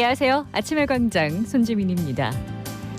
안녕하세요. 아침의 광장 손지민입니다.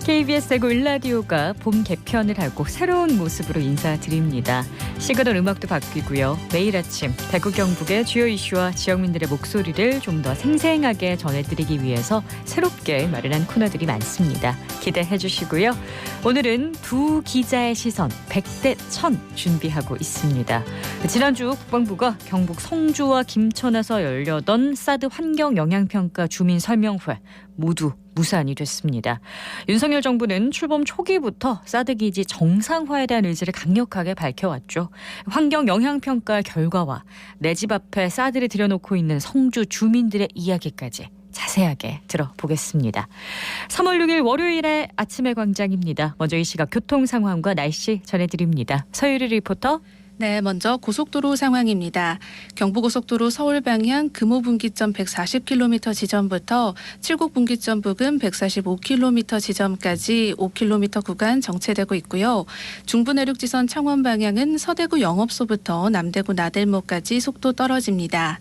KBS 대구 1라디오가 봄 개편을 하고 새로운 모습으로 인사드립니다. 시그널 음악도 바뀌고요. 매일 아침 대구 경북의 주요 이슈와 지역민들의 목소리를 좀 더 생생하게 전해드리기 위해서 새롭게 마련한 코너들이 많습니다. 기대해 주시고요. 오늘은 두 기자의 시선 100대 1000 준비하고 있습니다. 지난주 국방부가 경북 성주와 김천에서 열렸던 사드 환경 영향평가 주민 설명회 모두 무산이 됐습니다. 윤석열 정부는 출범 초기부터 사드 기지 정상화에 대한 의지를 강력하게 밝혀왔죠. 환경 영향평가 결과와 내 집 앞에 사드를 들여놓고 있는 성주 주민들의 이야기까지 자세하게 들어보겠습니다. 3월 6일 월요일의 아침의 광장입니다. 먼저 이 시각 교통 상황과 날씨 전해드립니다. 서유리 리포터. 네, 먼저 고속도로 상황입니다. 경부고속도로 서울 방향 금호분기점 140km 지점부터 칠곡분기점 부근 145km 지점까지 5km 구간 정체되고 있고요. 중부내륙지선 창원 방향은 서대구 영업소부터 남대구 나들목까지 속도 떨어집니다.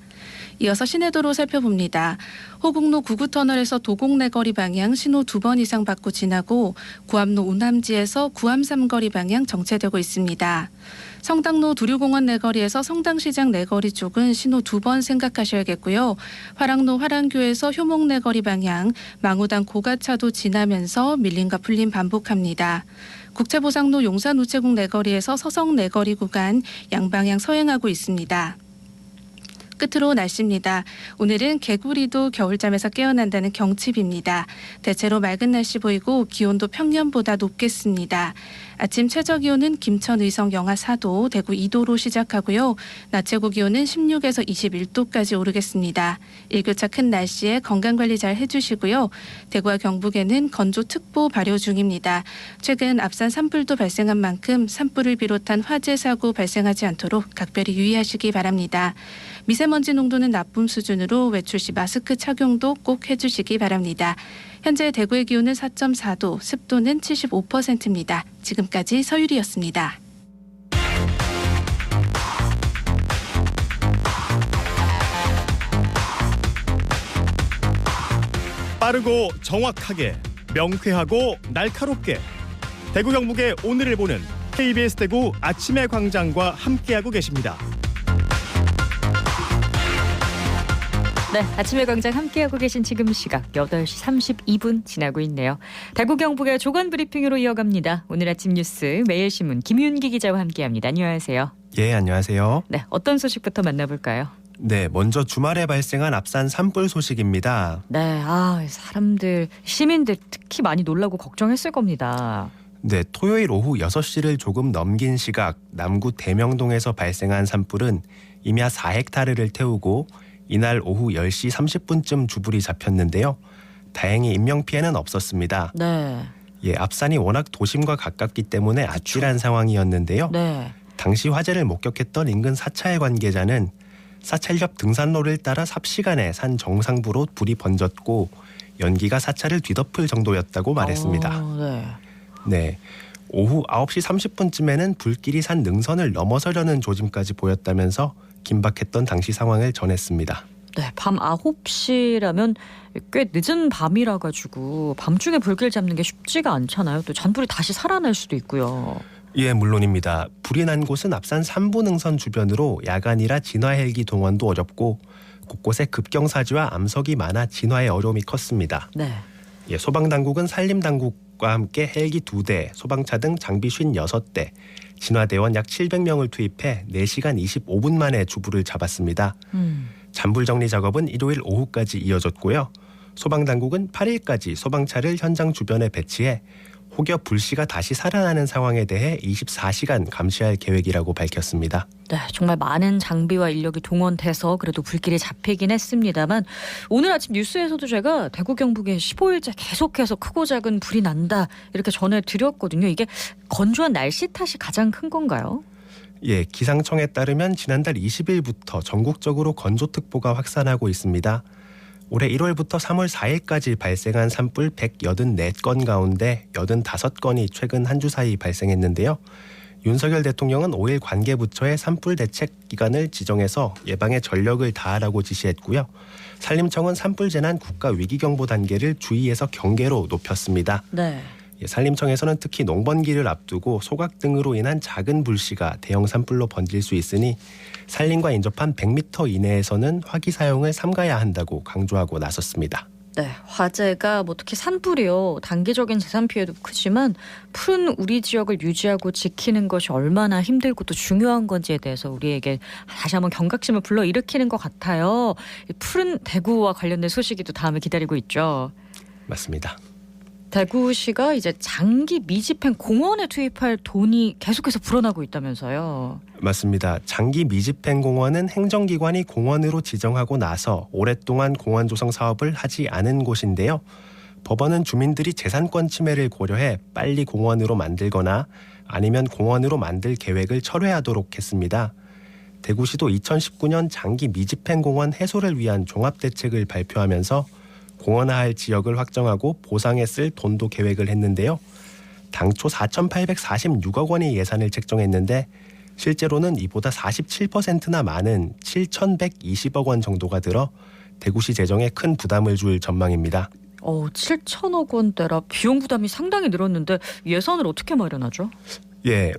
이어서 시내도로 살펴봅니다. 호국로 9구터널에서 도곡내거리 방향 신호 2번 이상 받고 지나고 구암로 우남지에서 구암 3거리 방향 정체되고 있습니다. 성당로 두류공원 내거리에서 성당시장 내거리 쪽은 신호 2번 생각하셔야겠고요. 화랑로 화랑교에서 효목 내거리 방향 망우당 고가차도 지나면서 밀림과 풀림 반복합니다. 국채보상로 용산우체국 내거리에서 서성 내거리 구간 양방향 서행하고 있습니다. 끝으로 날씨입니다. 오늘은 개구리도 겨울잠에서 깨어난다는 경칩입니다. 대체로 맑은 날씨 보이고 기온도 평년보다 높겠습니다. 아침 최저기온은 김천 의성 영하 4도, 대구 2도로 시작하고요. 낮 최고 기온은 16에서 21도까지 오르겠습니다. 일교차 큰 날씨에 건강관리 잘 해주시고요. 대구와 경북에는 건조특보 발효 중입니다. 최근 앞산 산불도 발생한 만큼 산불을 비롯한 화재 사고 발생하지 않도록 각별히 유의하시기 바랍니다. 미세먼지 농도는 나쁨 수준으로 외출 시 마스크 착용도 꼭 해주시기 바랍니다. 현재 대구의 기온은 4.4도, 습도는 75%입니다. 지금까지 서유리였습니다. 빠르고 정확하게, 명쾌하고 날카롭게 대구 경북의 오늘을 보는 KBS 대구 아침의 광장과 함께하고 계십니다. 네, 아침의 광장 함께하고 계신 지금 시각 8시 32분 지나고 있네요. 대구 경북의 조간 브리핑으로 이어갑니다. 오늘 아침 뉴스 매일신문 김윤기 기자와 함께합니다. 안녕하세요. 예, 안녕하세요. 네, 어떤 소식부터 만나볼까요? 네, 먼저 주말에 발생한 앞산 산불 소식입니다. 네, 사람들, 시민들 특히 많이 놀라고 걱정했을 겁니다. 네, 토요일 오후 6시를 조금 넘긴 시각 남구 대명동에서 발생한 산불은 임야 4헥타르를 태우고 이날 오후 10시 30분쯤 주불이 잡혔는데요. 다행히 인명피해는 없었습니다. 네. 예, 앞산이 워낙 도심과 가깝기 때문에 아찔한 상황이었는데요. 네. 당시 화재를 목격했던 인근 사찰 관계자는 사찰 옆 등산로를 따라 삽시간에 산 정상부로 불이 번졌고 연기가 사찰을 뒤덮을 정도였다고 말했습니다. 네. 네, 오후 9시 30분쯤에는 불길이 산 능선을 넘어서려는 조짐까지 보였다면서 긴박했던 당시 상황을 전했습니다. 네, 밤 9시라면 꽤 늦은 밤이라 가지고 밤중에 불길 잡는 게 쉽지가 않잖아요. 또 잔불이 다시 살아날 수도 있고요. 예, 물론입니다. 불이 난 곳은 앞산 삼부능선 주변으로 야간이라 진화 헬기 동원도 어렵고 곳곳에 급경사지와 암석이 많아 진화에 어려움이 컸습니다. 네. 예, 소방당국은 산림당국과 함께 헬기 2대, 소방차 등 장비 56대, 진화대원 약 700명을 투입해 4시간 25분 만에 주불을 잡았습니다. 잔불 정리 작업은 일요일 오후까지 이어졌고요. 소방당국은 8일까지 소방차를 현장 주변에 배치해 혹여 불씨가 다시 살아나는 상황에 대해 24시간 감시할 계획이라고 밝혔습니다. 네, 정말 많은 장비와 인력이 동원돼서 그래도 불길이 잡히긴 했습니다만 오늘 아침 뉴스에서도 제가 대구 경북에 15일째 계속해서 크고 작은 불이 난다 이렇게 전해드렸거든요. 이게 건조한 날씨 탓이 가장 큰 건가요? 예, 기상청에 따르면 지난달 20일부터 전국적으로 건조특보가 확산하고 있습니다. 올해 1월부터 3월 4일까지 발생한 산불 184건 가운데 85건이 최근 한 주 사이 발생했는데요. 윤석열 대통령은 5일 관계부처에 산불 대책 기간을 지정해서 예방에 전력을 다하라고 지시했고요. 산림청은 산불 재난 국가 위기경보 단계를 주의에서 경계로 높였습니다. 네. 산림청에서는 특히 농번기를 앞두고 소각 등으로 인한 작은 불씨가 대형 산불로 번질 수 있으니 산림과 인접한 100m 이내에서는 화기 사용을 삼가야 한다고 강조하고 나섰습니다. 네, 화재가 특히 산불이요. 단기적인 재산 피해도 크지만 푸른 우리 지역을 유지하고 지키는 것이 얼마나 힘들고 또 중요한 건지에 대해서 우리에게 다시 한번 경각심을 불러일으키는 것 같아요. 이 푸른 대구와 관련된 소식이 또 다음에 기다리고 있죠. 맞습니다. 대구시가 이제 장기 미집행 공원에 투입할 돈이 계속해서 불어나고 있다면서요. 맞습니다. 장기 미집행공원은 행정기관이 공원으로 지정하고 나서 오랫동안 공원 조성 사업을 하지 않은 곳인데요. 법원은 주민들이 재산권 침해를 고려해 빨리 공원으로 만들거나 아니면 공원으로 만들 계획을 철회하도록 했습니다. 대구시도 2019년 장기 미집행공원 해소를 위한 종합대책을 발표하면서 공원화할 지역을 확정하고 보상에 쓸 돈도 계획을 했는데요. 당초 4,846억 원의 예산을 책정했는데 실제로는 이보다 47%나 많은 7,120억 원 정도가 들어 대구시 재정에 큰 부담을 줄 전망입니다. 7천억 원대라 비용 부담이 상당히 늘었는데 예산을 어떻게 마련하죠?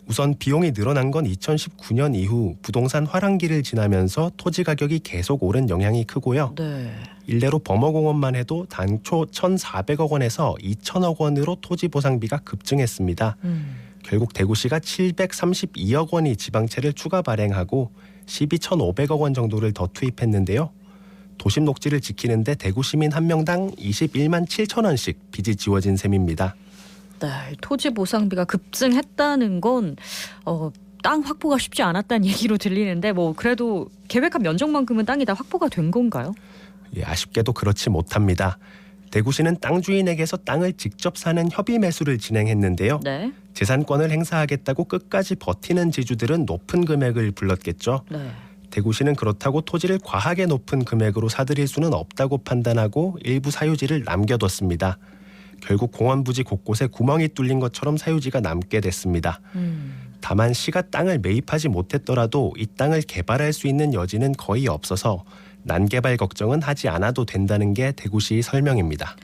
우선 비용이 늘어난 건 2019년 이후 부동산 화랑기를 지나면서 토지 가격이 계속 오른 영향이 크고요. 네. 일례로 범어공원만 해도 당초 1,400억 원에서 2,000억 원으로 토지 보상비가 급증했습니다. 결국 대구시가 732억 원이 지방채를 추가 발행하고 시비 1,500억 원 정도를 더 투입했는데요. 도심 녹지를 지키는데 대구 시민 한 명당 21만 7천 원씩 빚이 지워진 셈입니다. 네, 토지 보상비가 급증했다는 건 땅 확보가 쉽지 않았다는 얘기로 들리는데 그래도 계획한 면적만큼은 땅이 다 확보가 된 건가요? 아쉽게도 그렇지 못합니다. 대구시는 땅 주인에게서 땅을 직접 사는 협의 매수를 진행했는데요. 네. 재산권을 행사하겠다고 끝까지 버티는 지주들은 높은 금액을 불렀겠죠. 네. 대구시는 그렇다고 토지를 과하게 높은 금액으로 사들일 수는 없다고 판단하고 일부 사유지를 남겨뒀습니다. 결국 공원 부지 곳곳에 구멍이 뚫린 것처럼 사유지가 남게 됐습니다. 다만 시가 땅을 매입하지 못했더라도 이 땅을 개발할 수 있는 여지는 거의 없어서 난개발 걱정은 하지 않아도 된다는 게 대구시의 설명입니다.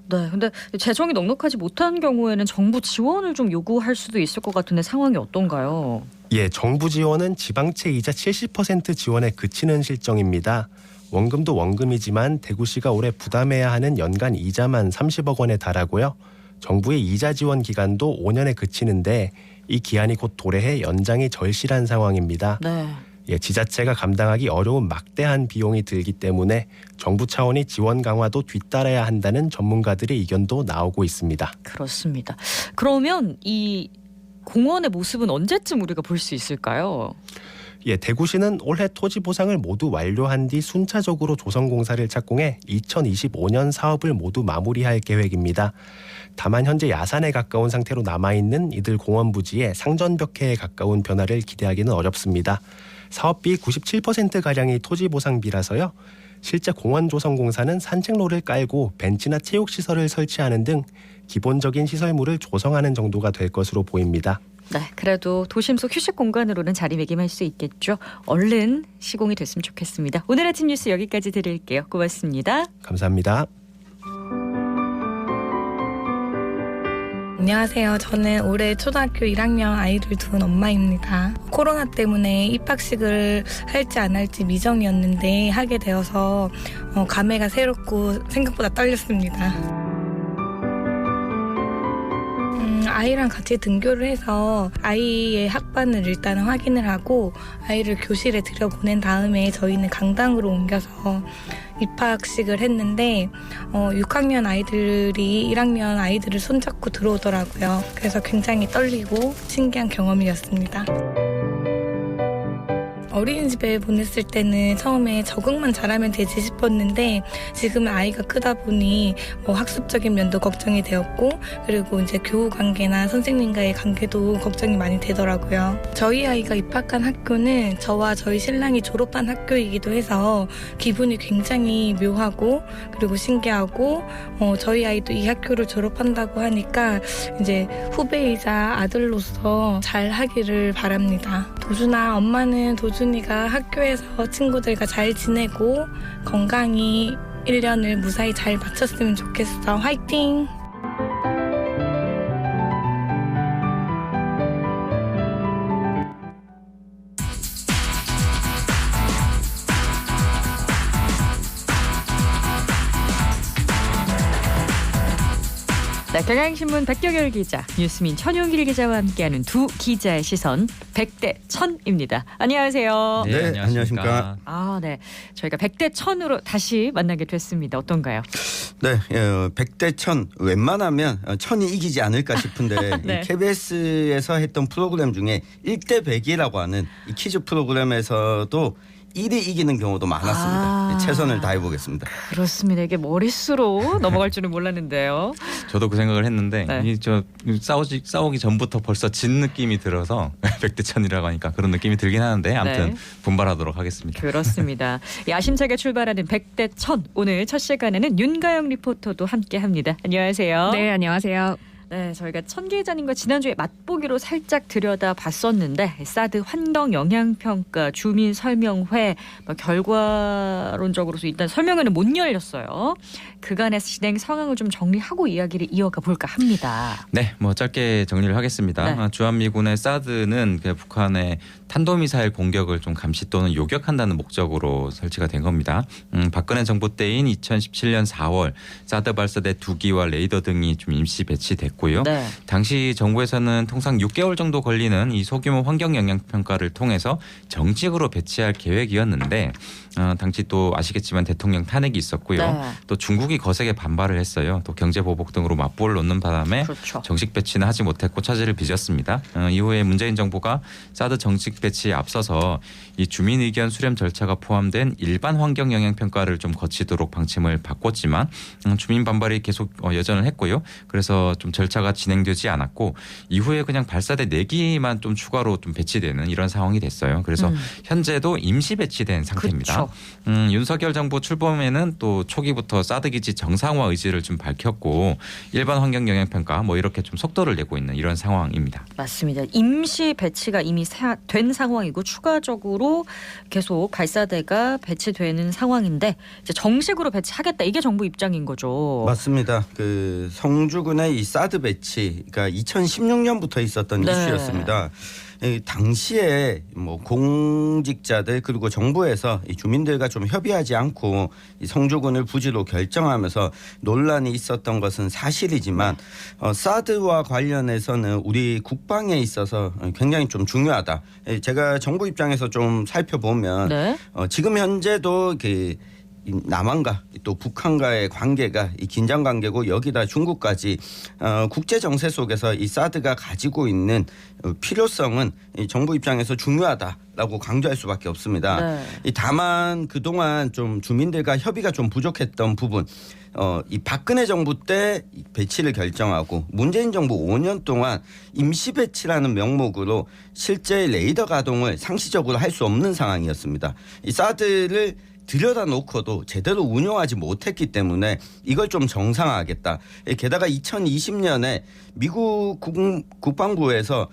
네, 근데 재정이 넉넉하지 못한 경우에는 정부 지원을 좀 요구할 수도 있을 것 같은데 상황이 어떤가요? 정부 지원은 지방채 이자 70% 지원에 그치는 실정입니다. 원금도 원금이지만 대구시가 올해 부담해야 하는 연간 이자만 30억 원에 달하고요. 정부의 이자 지원 기간도 5년에 그치는데 이 기한이 곧 도래해 연장이 절실한 상황입니다. 네. 지자체가 감당하기 어려운 막대한 비용이 들기 때문에 정부 차원이 지원 강화도 뒤따라야 한다는 전문가들의 의견도 나오고 있습니다. 그렇습니다. 그러면 이 공원의 모습은 언제쯤 우리가 볼 수 있을까요? 대구시는 올해 토지 보상을 모두 완료한 뒤 순차적으로 조성공사를 착공해 2025년 사업을 모두 마무리할 계획입니다. 다만 현재 야산에 가까운 상태로 남아있는 이들 공원 부지에 상전벽해에 가까운 변화를 기대하기는 어렵습니다. 사업비 97%가량이 토지 보상비라서요. 실제 공원 조성공사는 산책로를 깔고 벤치나 체육시설을 설치하는 등 기본적인 시설물을 조성하는 정도가 될 것으로 보입니다. 네, 그래도 도심 속 휴식 공간으로는 자리매김할 수 있겠죠. 얼른 시공이 됐으면 좋겠습니다. 오늘 아침 뉴스 여기까지 드릴게요. 고맙습니다. 감사합니다. 안녕하세요. 저는 올해 초등학교 1학년 아이를 둔 엄마입니다. 코로나 때문에 입학식을 할지 안 할지 미정이었는데 하게 되어서 감회가 새롭고 생각보다 떨렸습니다. 아이랑 같이 등교를 해서 아이의 학반을 일단 확인을 하고 아이를 교실에 들여보낸 다음에 저희는 강당으로 옮겨서 입학식을 했는데 6학년 아이들이 1학년 아이들을 손잡고 들어오더라고요. 그래서 굉장히 떨리고 신기한 경험이었습니다. 어린이집에 보냈을 때는 처음에 적응만 잘하면 되지 싶었는데 지금은 아이가 크다 보니 학습적인 면도 걱정이 되었고 그리고 이제 교우 관계나 선생님과의 관계도 걱정이 많이 되더라고요. 저희 아이가 입학한 학교는 저와 저희 신랑이 졸업한 학교이기도 해서 기분이 굉장히 묘하고 그리고 신기하고 저희 아이도 이 학교를 졸업한다고 하니까 이제 후배이자 아들로서 잘 하기를 바랍니다. 도준아, 엄마는 도준이가 학교에서 친구들과 잘 지내고 건강히 1년을 무사히 잘 마쳤으면 좋겠어. 화이팅! 네, 경향신문 백경열 기자, 뉴스민 천용길 기자와 함께하는 두 기자의 시선 100대 1000입니다. 안녕하세요. 네, 안녕하십니까. 네. 저희가 100대 1000으로 다시 만나게 됐습니다. 어떤가요? 네, 100대 1000 웬만하면 1000이 이기지 않을까 싶은데 네. KBS에서 했던 프로그램 중에 1대 100이라고 하는 이 퀴즈 프로그램에서도 1이 이기는 경우도 많았습니다. 최선을 다해보겠습니다. 그렇습니다. 이게 머릿수로 넘어갈 줄은 몰랐는데요. 저도 그 생각을 했는데 네. 싸우기 전부터 벌써 진 느낌이 들어서 100대 1000이라고 하니까 그런 느낌이 들긴 하는데 아무튼 네. 분발하도록 하겠습니다. 그렇습니다. 야심차게 출발하는 100대 1000. 오늘 첫 시간에는 윤가영 리포터도 함께합니다. 안녕하세요. 네, 안녕하세요. 네, 저희가 천 기자님과 지난주에 맛보기로 살짝 들여다봤었는데 사드 환경 영향평가 주민 설명회 결과론적으로서 일단 설명회는 못 열렸어요. 그간의 진행 상황을 좀 정리하고 이야기를 이어가 볼까 합니다. 네, 짧게 정리를 하겠습니다. 네. 주한미군의 사드는 북한의 탄도미사일 공격을 좀 감시 또는 요격한다는 목적으로 설치가 된 겁니다. 박근혜 정부 때인 2017년 4월 사드 발사대 2기와 레이더 등이 좀 임시 배치됐고요. 네. 당시 정부에서는 통상 6개월 정도 걸리는 이 소규모 환경 영향 평가를 통해서 정식으로 배치할 계획이었는데 당시 또 아시겠지만 대통령 탄핵이 있었고요. 네. 또 중국이 거세게 반발을 했어요. 또 경제 보복 등으로 맞불을 놓는 바람에 그렇죠. 정식 배치는 하지 못했고 차질을 빚었습니다. 이후에 문재인 정부가 사드 정식 배치에 앞서서 이 주민 의견 수렴 절차가 포함된 일반 환경 영향 평가를 좀 거치도록 방침을 바꿨지만 주민 반발이 계속 여전을 했고요. 그래서 좀 절차가 진행되지 않았고 이후에 그냥 발사대 4기만 좀 추가로 좀 배치되는 이런 상황이 됐어요. 그래서 현재도 임시 배치된 상태입니다. 윤석열 정부 출범에는 또 초기부터 사드 기지 정상화 의지를 좀 밝혔고 일반 환경 영향 평가 이렇게 좀 속도를 내고 있는 이런 상황입니다. 맞습니다. 임시 배치가 이미 된 상황이고 추가적으로 계속 발사대가 배치되는 상황인데 이제 정식으로 배치하겠다 이게 정부 입장인 거죠. 맞습니다. 그 성주군의 이 사드 배치가 2016년부터 있었던 네. 이슈였습니다. 당시에 공직자들 그리고 정부에서 이 주민들과 좀 협의하지 않고 이 성주군을 부지로 결정하면서 논란이 있었던 것은 사실이지만 사드와 관련해서는 우리 국방에 있어서 굉장히 좀 중요하다. 제가 정부 입장에서 좀 살펴보면 네. 지금 현재도 남한과 또 북한과의 관계가 이 긴장 관계고 여기다 중국까지 국제 정세 속에서 이 사드가 가지고 있는 필요성은 이 정부 입장에서 중요하다라고 강조할 수밖에 없습니다. 네. 다만 그동안 좀 주민들과 협의가 좀 부족했던 부분. 이 박근혜 정부 때 배치를 결정하고 문재인 정부 5년 동안 임시 배치라는 명목으로 실제 레이더 가동을 상시적으로 할 수 없는 상황이었습니다. 이 사드를 들여다놓고도 제대로 운용하지 못했기 때문에 이걸 좀 정상화하겠다. 게다가 2020년에 미국 국방부에서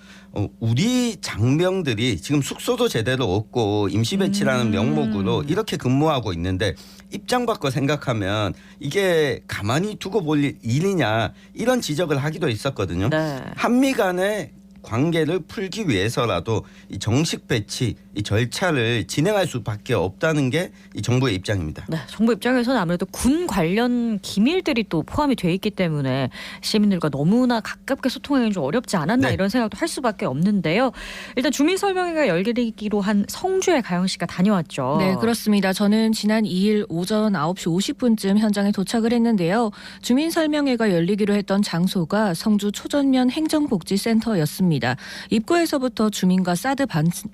우리 장병들이 지금 숙소도 제대로 없고 임시 배치라는 명목으로 이렇게 근무하고 있는데 입장 바꿔 생각하면 이게 가만히 두고 볼 일이냐 이런 지적을 하기도 했었거든요. 네. 한미 간의 관계를 풀기 위해서라도 이 정식 배치 이 절차를 진행할 수밖에 없다는 게 이 정부의 입장입니다. 네, 정부 입장에서는 아무래도 군 관련 기밀들이 또 포함이 돼 있기 때문에 시민들과 너무나 가깝게 소통하기는 좀 어렵지 않았나 네. 이런 생각도 할 수밖에 없는데요. 일단 주민 설명회가 열리기로 한 성주에 가영 씨가 다녀왔죠. 네, 그렇습니다. 저는 지난 2일 오전 9시 50분쯤 현장에 도착을 했는데요. 주민 설명회가 열리기로 했던 장소가 성주 초전면 행정복지센터였습니다. 있었습니다. 입구에서부터 주민과 사드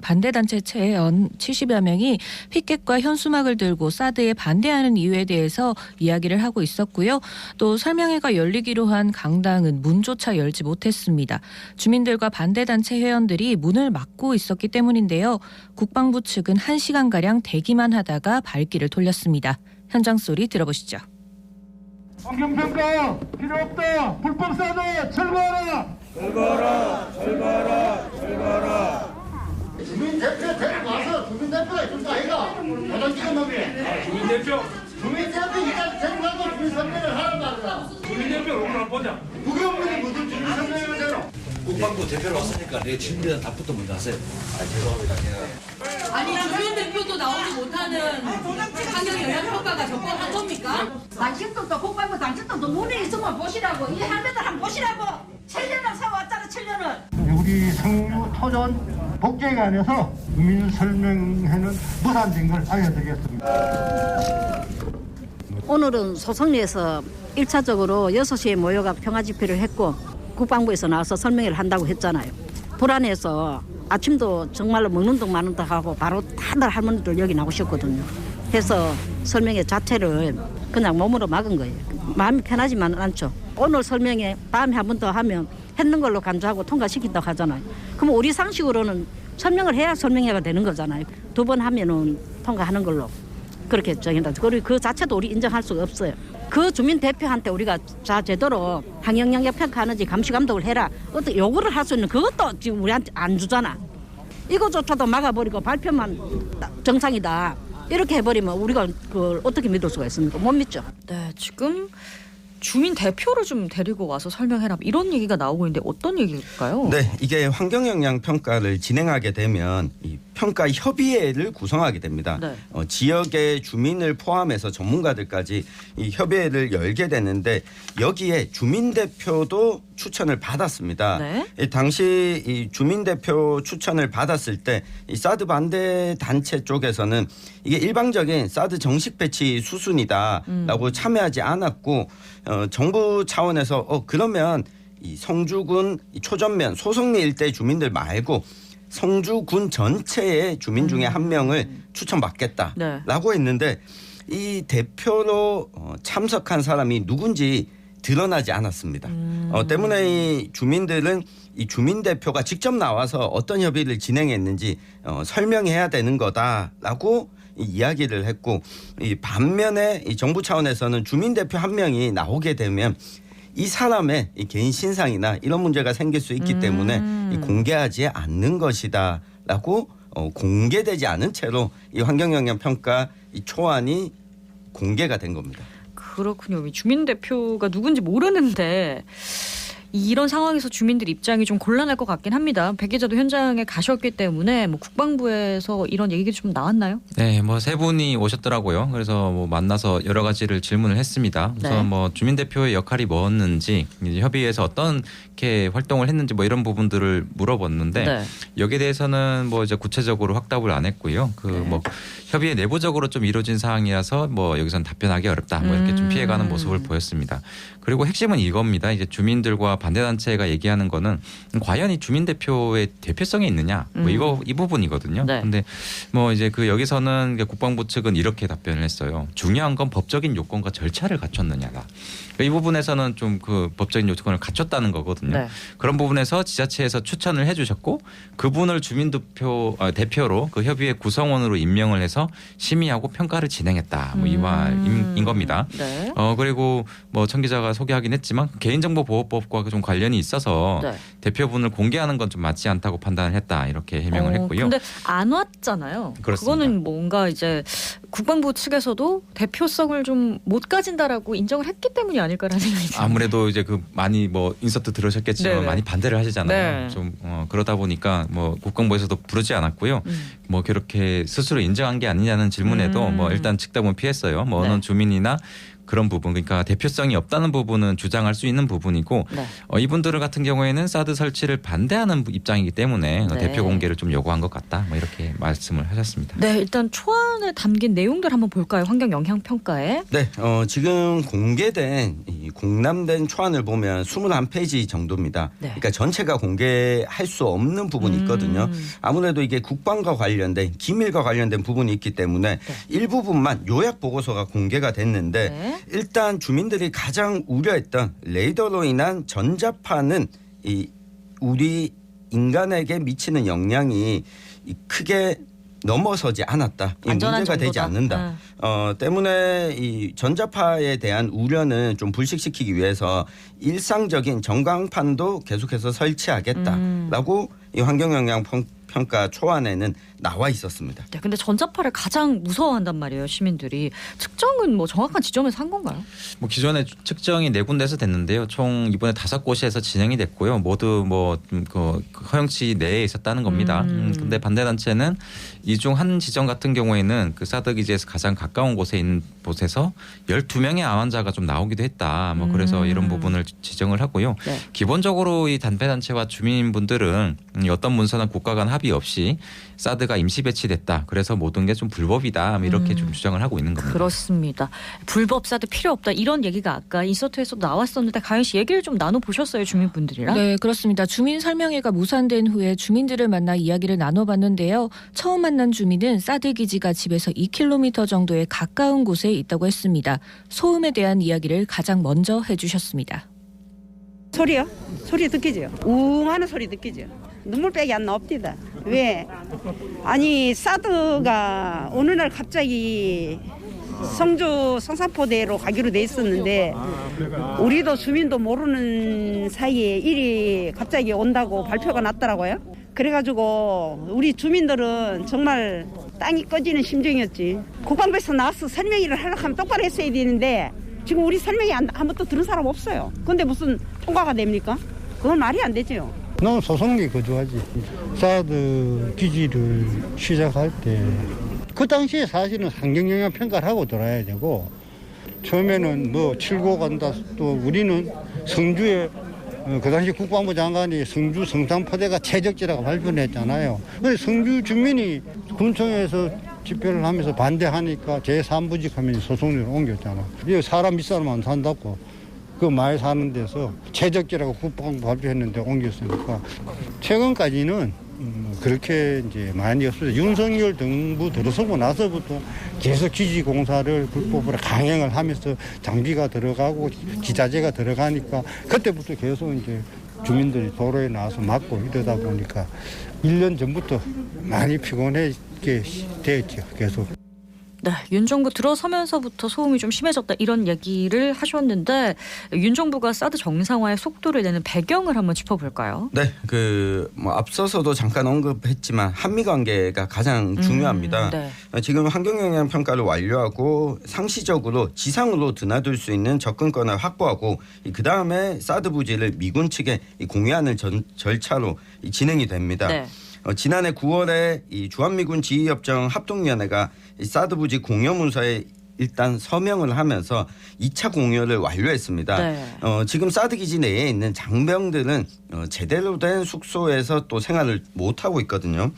반대단체 체원 70여 명이 피켓과 현수막을 들고 사드에 반대하는 이유에 대해서 이야기를 하고 있었고요. 또 설명회가 열리기로 한 강당은 문조차 열지 못했습니다. 주민들과 반대단체 회원들이 문을 막고 있었기 때문인데요. 국방부 측은 1시간가량 대기만 하다가 발길을 돌렸습니다. 현장 소리 들어보시죠. 환경평가 필요 없다. 불법 사드 철거하라. 철거하라. 주민 대표 데리고 와서 주민 대표가 있을 거 아이가? 가장 기가 막히네. 주민 대표 이까지 데리고 와서 주민 설명을 하란 말이야. 주민 대표 오늘 보자. 국영분이 무슨 주민 설명을 해라. 국방부 대표로 왔으니까 내 질문에 답부터 먼저 하세요. 죄송합니다. 아니 주민 대표도 나오지 못하는 환경 영향 평가가 적법한 겁니까? 당신들도 국방부 당신들도 눈이 있으면 보시라고 이 할매들 한번 보시라고 7년을 살아왔잖아 7년을. 우리 성주 토전 복제관에서 주민 설명회는 무산된 걸 알려드리겠습니다. 오늘은 소성리에서 1차적으로 6시에 모여가 평화 집회를 했고 국방부에서 나와서 설명회를 한다고 했잖아요. 불안해서 아침도 정말로 먹는 둥 마는 둥 하고 바로 다들 할머니들 여기 나오셨거든요. 그래서 설명회 자체를 그냥 몸으로 막은 거예요. 마음이 편하지만 않죠. 오늘 설명회 다음에 한 번 더 하면 했는 걸로 간주하고 통과시킨다고 하잖아요. 그럼 우리 상식으로는 설명을 해야 설명회가 되는 거잖아요. 2번 하면은 통과하는 걸로 그렇게 정해다. 그리고 그 자체도 우리 인정할 수가 없어요. 그 주민 대표한테 우리가 자 제대로 환경 영향 평가하는지 감시 감독을 해라. 어떻게 요구를 할 수 있는 그것도 지금 우리한테 안 주잖아. 이거조차도 막아버리고 발표만 정상이다. 이렇게 해버리면 우리가 그걸 어떻게 믿을 수가 있습니까? 못 믿죠. 네, 지금 주민 대표를 좀 데리고 와서 설명해라 이런 얘기가 나오고 있는데 어떤 얘기일까요? 네, 이게 환경영향 평가를 진행하게 되면 이 평가 협의회를 구성하게 됩니다. 네. 지역의 주민을 포함해서 전문가들까지 이 협의회를 열게 되는데 여기에 주민 대표도 추천을 받았습니다. 네. 이 당시 이 주민 대표 추천을 받았을 때 이 사드 반대 단체 쪽에서는 이게 일방적인 사드 정식 배치 수순이다라고 참여하지 않았고 정부 차원에서 그러면 이 성주군 초전면 소성리 일대 주민들 말고 성주군 전체의 주민 중에 한 명을 추천받겠다라고 네. 했는데 이 대표로 참석한 사람이 누군지 드러나지 않았습니다. 때문에 이 주민들은 이 주민 대표가 직접 나와서 어떤 협의를 진행했는지 설명해야 되는 거다라고 이야기를 했고 이 반면에 이 정부 차원에서는 주민 대표 한 명이 나오게 되면 이 사람의 이 개인 신상이나 이런 문제가 생길 수 있기 때문에 공개하지 않는 것이다라고 공개되지 않은 채로 이 환경영향 평가 이 초안이 공개가 된 겁니다. 그렇군요. 주민 대표가 누군지 모르는데 이런 상황에서 주민들 입장이 좀 곤란할 것 같긴 합니다. 백 기자도 현장에 가셨기 때문에 뭐 국방부에서 이런 얘기가 좀 나왔나요? 네, 뭐 세 분이 오셨더라고요. 그래서 뭐 만나서 여러 가지를 질문을 했습니다. 우선 네. 뭐 주민 대표의 역할이 뭐였는지 이제 협의회에서 어떻게 활동을 했는지 뭐 이런 부분들을 물어봤는데 네. 여기에 대해서는 뭐 이제 구체적으로 확답을 안 했고요. 그 뭐 협의회 내부적으로 좀 이루어진 사항이라서 뭐 여기선 답변하기 어렵다. 뭐 이렇게 좀 피해가는 모습을 보였습니다. 그리고 핵심은 이겁니다. 이제 주민들과 반대단체가 얘기하는 거는 과연 이 주민 대표의 대표성이 있느냐, 뭐 이 부분이거든요. 네. 근데 뭐 이제 그 여기서는 국방부 측은 이렇게 답변을 했어요. 중요한 건 법적인 요건과 절차를 갖췄느냐다. 이 부분에서는 좀 그 법적인 요건을 갖췄다는 거거든요. 네. 그런 부분에서 지자체에서 추천을 해주셨고 그분을 주민 대표로 그 협의회 구성원으로 임명을 해서 심의하고 평가를 진행했다. 뭐 이 말인 겁니다. 네. 그리고 뭐 천 기자가 소개하긴 했지만 개인정보보호법과 좀 관련이 있어서 네. 대표분을 공개하는 건 좀 맞지 않다고 판단을 했다. 이렇게 해명을 했고요. 근데 안 왔잖아요. 그렇습니다. 그거는 뭔가 이제 국방부 측에서도 대표성을 좀 못 가진다라고 인정을 했기 때문이 아닐까라는 생각이 듭니다. 아무래도 이제 그 많이 뭐 인서트 들으셨겠지만 네네. 많이 반대를 하시잖아요. 네. 좀 그러다 보니까 뭐 국방부에서도 부르지 않았고요. 뭐 그렇게 스스로 인정한 게 아니냐는 질문에도 뭐 일단 직답은 피했어요. 뭐 어느 네. 주민이나 그런 부분, 그러니까 대표성이 없다는 부분은 주장할 수 있는 부분이고 네. 이분들 같은 경우에는 사드 설치를 반대하는 입장이기 때문에 네. 대표 공개를 좀 요구한 것 같다. 뭐 이렇게 말씀을 하셨습니다. 네, 일단 초안에 담긴 내용들 한번 볼까요? 환경 영향 평가에. 네, 지금 공개된 이 공람된 초안을 보면 21페이지 정도입니다. 네. 그러니까 전체가 공개할 수 없는 부분이 있거든요. 아무래도 이게 국방과 관련된 기밀과 관련된 부분이 있기 때문에 일부분만 요약 보고서가 공개가 됐는데 일단 주민들이 가장 우려했던 레이더로 인한 전자파는 이 우리 인간에게 미치는 영향이 크게 넘어서지 않았다. 이 문제가 정도다. 되지 않는다. 때문에 이 전자파에 대한 우려는 좀 불식시키기 위해서 일상적인 전광판도 계속해서 설치하겠다라고 이 환경영향평가 초안에는 나와 있었습니다. 네, 근데 전자파를 가장 무서워한단 말이에요, 시민들이. 측정은 뭐 정확한 지점에서 한 건가요? 뭐 기존에 측정이 4군데에서 됐는데요. 총 이번에 5곳에서 진행이 됐고요. 모두 뭐 그 허용치 내에 있었다는 겁니다. 근데 반대 단체는 이 중 한 지점 같은 경우에는 그 사드 기지에서 가장 가까운 곳에 있는 곳에서 12명의 암환자가 좀 나오기도 했다. 뭐 그래서 이런 부분을 지적을 하고요. 네. 기본적으로 이 단체 단체와 주민분들은 어떤 문서나 국가 간 합의 없이 사드가 임시 배치됐다. 그래서 모든 게 좀 불법이다. 이렇게 좀 주장을 하고 있는 겁니다. 그렇습니다. 불법 사드 필요 없다. 이런 얘기가 아까 인서트에서 나왔었는데 가연 씨 얘기를 좀 나눠보셨어요, 주민분들이랑? 네, 그렇습니다. 주민 설명회가 무산된 후에 주민들을 만나 이야기를 나눠봤는데요. 처음 만난 주민은 사드 기지가 집에서 2km 정도에 가까운 곳에 있다고 했습니다. 소음에 대한 이야기를 가장 먼저 해주셨습니다. 소리요? 소리 듣기죠? 웅하는 소리 느끼죠? 눈물빼기 안 나옵니다. 왜? 아니 사드가 어느 날 갑자기 성주 성산포대로 가기로 돼 있었는데 우리도 주민도 모르는 사이에 일이 갑자기 온다고 발표가 났더라고요. 그래가지고 우리 주민들은 정말 땅이 꺼지는 심정이었지. 국방부에서 나와서 설명회를 하려고 하면 똑바로 했어야 되는데 지금 우리 설명회 한 번도 들은 사람 없어요. 근데 무슨 통과가 됩니까? 그건 말이 안 되죠. 나는 소송리 거주하지. 사드 기지를 시작할 때 그 당시에 사실은 환경영향 평가를 하고 돌아야 되고 처음에는 뭐 칠고 간다. 또 우리는 성주에 그 당시 국방부 장관이 성주 성산포대가 최적지라고 발표를 했잖아요. 근데 성주 주민이 군청에서 집회를 하면서 반대하니까 제3부직 하면 소송리로 옮겼잖아. 이거 사람 윗사람 안 산다고 그 많이 사는 데서 최적지라고 국방부 발표했는데 옮겼으니까 최근까지는 그렇게 이제 많이 없어요. 윤석열 정부 들어서고 나서부터 계속 기지 공사를 불법으로 강행을 하면서 장비가 들어가고 기자재가 들어가니까 그때부터 계속 이제 주민들이 도로에 나와서 막고 이러다 보니까 1년 전부터 많이 피곤하게 됐죠. 계속. 네, 윤 정부 들어서면서부터 소음이 좀 심해졌다 이런 얘기를 하셨는데 윤 정부가 사드 정상화의 속도를 내는 배경을 한번 짚어볼까요? 네, 뭐 앞서서도 잠깐 언급했지만 한미 관계가 가장 중요합니다. 네. 지금 환경영향 평가를 완료하고 상시적으로 지상으로 드나들 수 있는 접근권을 확보하고 그 다음에 사드 부지를 미군 측에 공유하는 절차로 진행이 됩니다. 네. 지난해 9월에 이 주한미군 지휘협정 합동위원회가 이 사드 부지 공여 문서에 일단 서명을 하면서 2차 공여를 완료했습니다. 네. 지금 사드 기지 내에 있는 장병들은 제대로 된 숙소에서 또 생활을 못하고 있거든요.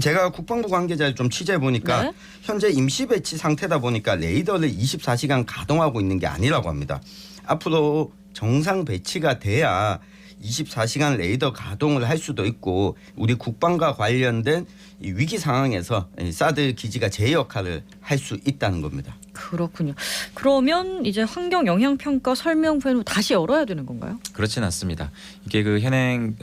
제가 국방부 관계자를 좀 취재해 보니까 네. 현재 임시 배치 상태다 보니까 레이더를 24시간 가동하고 있는 게 아니라고 합니다. 앞으로 정상 배치가 돼야 24시간 레이더 가동을 할 수도 있고 우리 국방과 관련된 이 위기 상황에서 사드 기지가 제 역할을 할 수 있다는 겁니다. 그렇군요. 그러면 이제 환경 영향 평가 설명 후에는 다시 열어야 되는 건가요? 그렇지는 않습니다. 이게 그 현행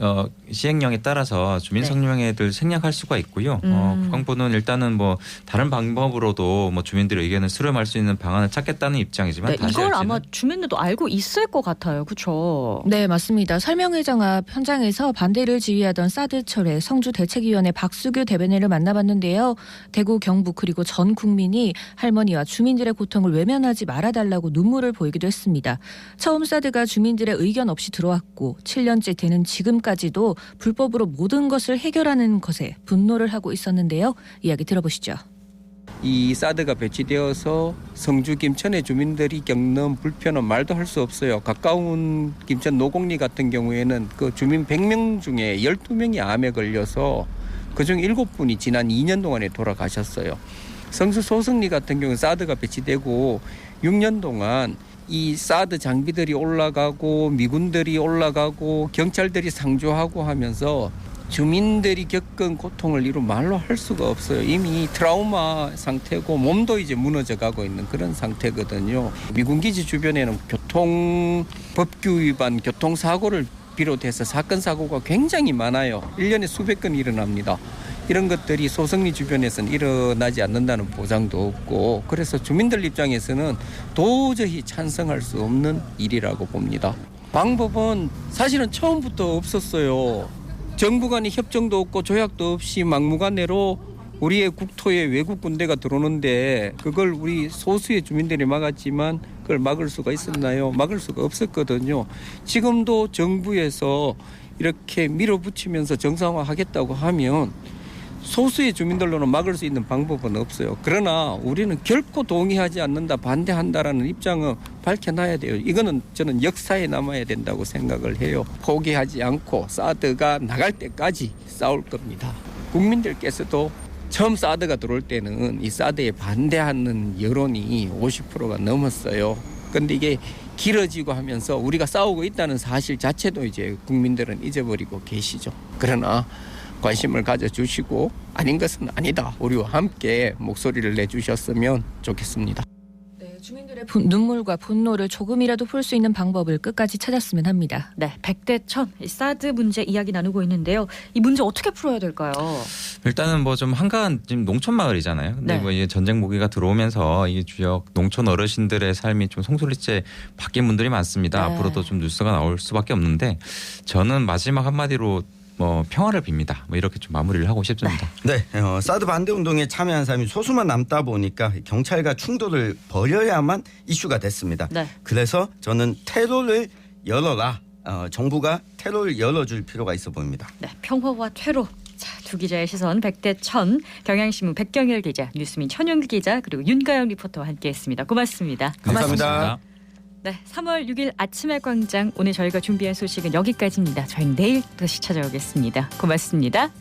시행령에 따라서 주민 네. 설명회를 생략할 수가 있고요. 국방부는 일단은 뭐 다른 방법으로도 뭐 주민들의 의견을 수렴할 수 있는 방안을 찾겠다는 입장이지만 네, 다시 이걸 할지는 아마 주민들도 알고 있을 것 같아요. 그렇죠? 네, 맞습니다. 설명회장 앞 현장에서 반대를 지휘하던 사드 철회 성주대책위원회 박수규 대변인을 만나봤는데요. 대구, 경북 그리고 전 국민이 할머니와 주민들의 고통을 외면하지 말아달라고 눈물을 보이기도 했습니다. 처음 사드가 주민들의 의견 없이 들어왔고 7년째 되는 지금까지도 불법으로 모든 것을 해결하는 것에 분노를 하고 있었는데요. 이야기 들어보시죠. 이 사드가 배치되어서 성주 김천의 주민들이 겪는 불편은 말도 할 수 없어요. 가까운 김천 노곡리 같은 경우에는 그 주민 100명 중에 12명이 암에 걸려서 그중 7분이 지난 2년 동안에 돌아가셨어요. 성수 소성리 같은 경우는 사드가 배치되고 6년 동안 이 사드 장비들이 올라가고 미군들이 올라가고 경찰들이 상주하고 하면서 주민들이 겪은 고통을 이루 말로 할 수가 없어요. 이미 트라우마 상태고 몸도 이제 무너져 가고 있는 그런 상태거든요. 미군기지 주변에는 교통법규 위반, 교통사고를 비롯해서 사건 사고가 굉장히 많아요. 1년에 수백 건 일어납니다. 이런 것들이 소성리 주변에서는 일어나지 않는다는 보장도 없고 그래서 주민들 입장에서는 도저히 찬성할 수 없는 일이라고 봅니다. 방법은 사실은 처음부터 없었어요. 정부 간의 협정도 없고 조약도 없이 막무가내로 우리의 국토에 외국 군대가 들어오는데 그걸 우리 소수의 주민들이 막았지만 그걸 막을 수가 있었나요? 막을 수가 없었거든요. 지금도 정부에서 이렇게 밀어붙이면서 정상화하겠다고 하면 소수의 주민들로는 막을 수 있는 방법은 없어요. 그러나 우리는 결코 동의하지 않는다, 반대한다라는 입장은 밝혀놔야 돼요. 이거는 저는 역사에 남아야 된다고 생각을 해요. 포기하지 않고 사드가 나갈 때까지 싸울 겁니다. 국민들께서도 처음 사드가 들어올 때는 이 사드에 반대하는 여론이 50%가 넘었어요. 그런데 이게 길어지고 하면서 우리가 싸우고 있다는 사실 자체도 이제 국민들은 잊어버리고 계시죠. 그러나 관심을 가져주시고 아닌 것은 아니다. 우리와 함께 목소리를 내주셨으면 좋겠습니다. 네, 주민들의 눈물과 분노를 조금이라도 풀 수 있는 방법을 끝까지 찾았으면 합니다. 네, 100대 1000 사드 문제 이야기 나누고 있는데요. 이 문제 어떻게 풀어야 될까요? 일단은 뭐 좀 한가한 지금 농촌 마을이잖아요. 근데 네. 뭐 이게 전쟁 모기가 들어오면서 이 지역 농촌 어르신들의 삶이 좀 송두리째 바뀐 분들이 많습니다. 네. 앞으로도 좀 뉴스가 나올 수밖에 없는데 저는 마지막 한마디로 뭐 평화를 빕니다. 뭐 이렇게 좀 마무리를 하고 싶습니다. 네, 사드 반대 운동에 참여한 사람이 소수만 남다 보니까 경찰과 충돌을 벌여야만 이슈가 됐습니다. 네. 그래서 저는 테러를 열어라. 정부가 테러를 열어줄 필요가 있어 보입니다. 네, 평화와 퇴로. 자, 두 기자의 시선 100대 1000 경향신문 백경열 기자, 뉴스민 천윤기 기자 그리고 윤가영 리포터와 함께했습니다. 고맙습니다. 감사합니다. 네, 3월 6일 아침의 광장 오늘 저희가 준비한 소식은 여기까지입니다. 저희는 내일 다시 찾아오겠습니다. 고맙습니다.